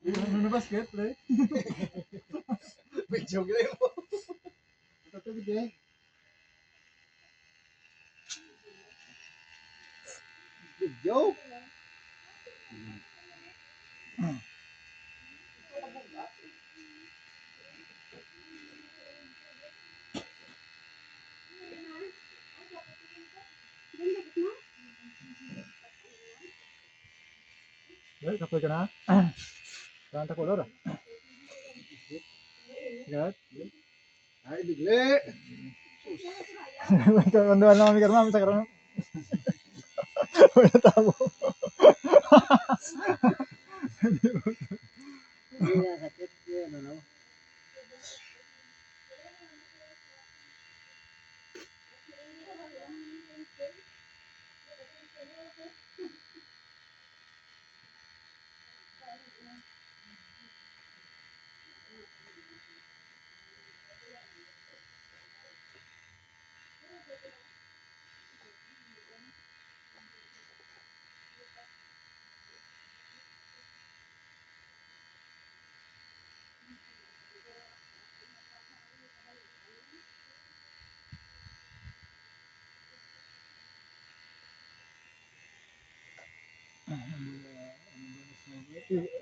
Ano na basket, play? Medyo gila mo. Ito gede. Medyo. Dahil, kapoy ka na? Saan ta kolor? Gat? Ay, bigli. Kando ano kami karma, sa karma. Wala tabo. Hindi na sakit. Yan, ano.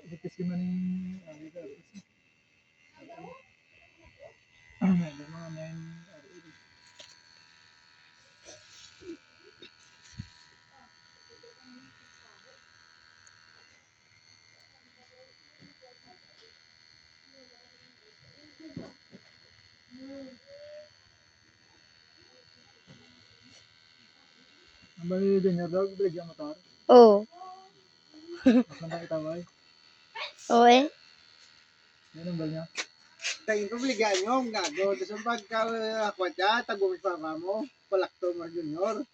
Ipis ka man yung alita. Ada mga main ang bali din niya daw, bigyan motor. Oo. Mas nang itaway. Oo eh. Yan ang bal niya. Tayong pabligaan nyo, gago. Tapos ang pagka-akwat niya, tagumit pa mo. Palakto mo junior.